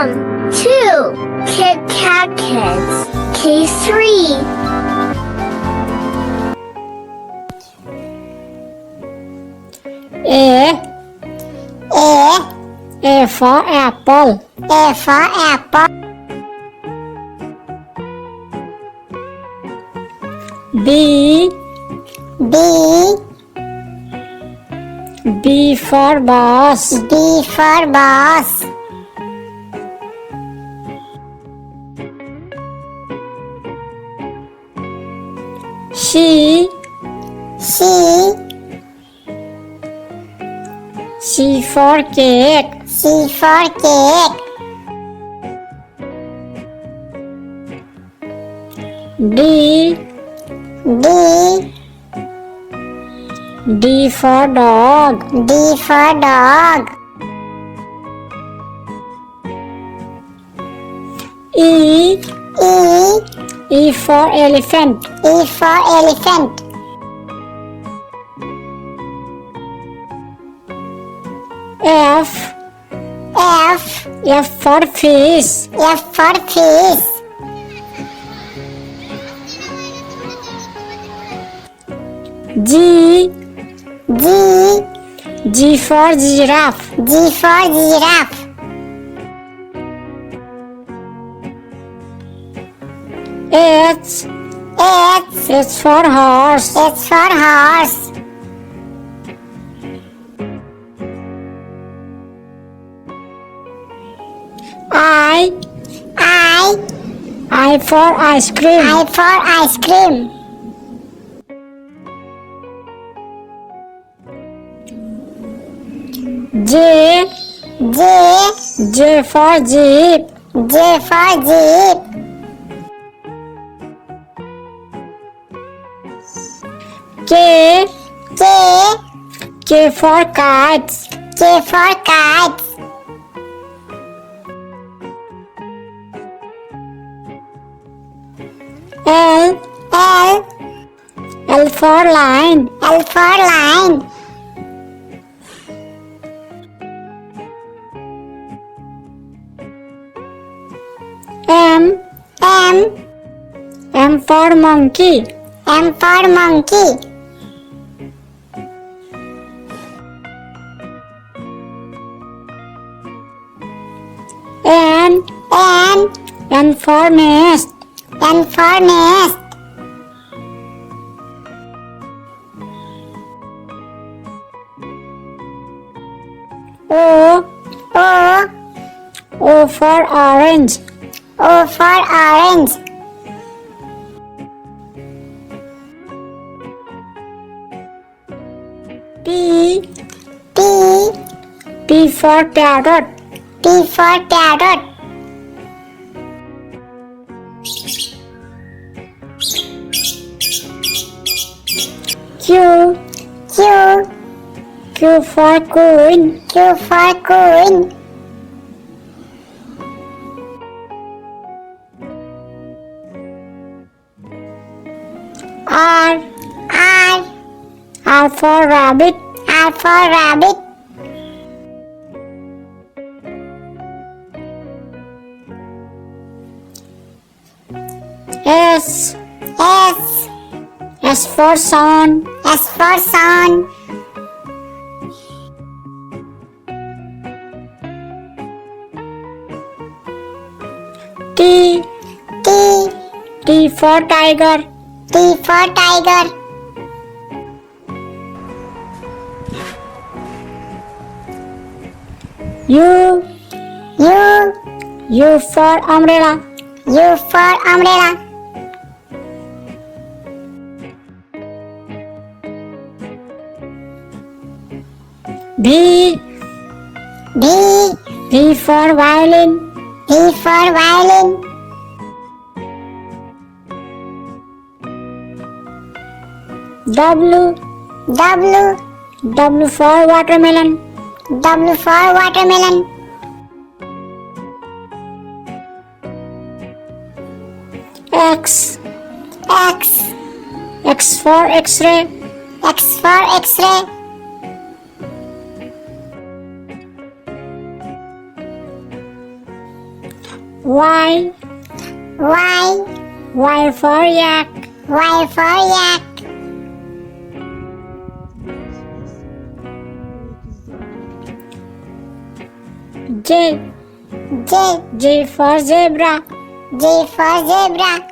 2. Kit Kat Kids. K3. A for apple. A for apple. B for bus. B for bus. C for cake. C for cake. D for dog. D for dog. E for elephant. E for elephant. F for fish. F for fish. G for giraffe. G for giraffe. H for horse. H for horse. I for ice cream. I for ice cream. J for jeep. J for jeep. K for kites. K for kites. L for lion. L for lion. M for monkey. M for monkey. N for nest. N for nest. O for orange. O for orange. P for parrot. P for parrot. Q for queen. Q for queen. R for rabbit. R for rabbit. S for sun. S for sun. T for tiger. T for tiger. U for umbrella. U for umbrella. V for violin. V for violin. W for watermelon. W for watermelon. X for X-ray. X for X-ray. Y. Y. Y for yak. Y for yak. J. J. J for zebra. J for zebra.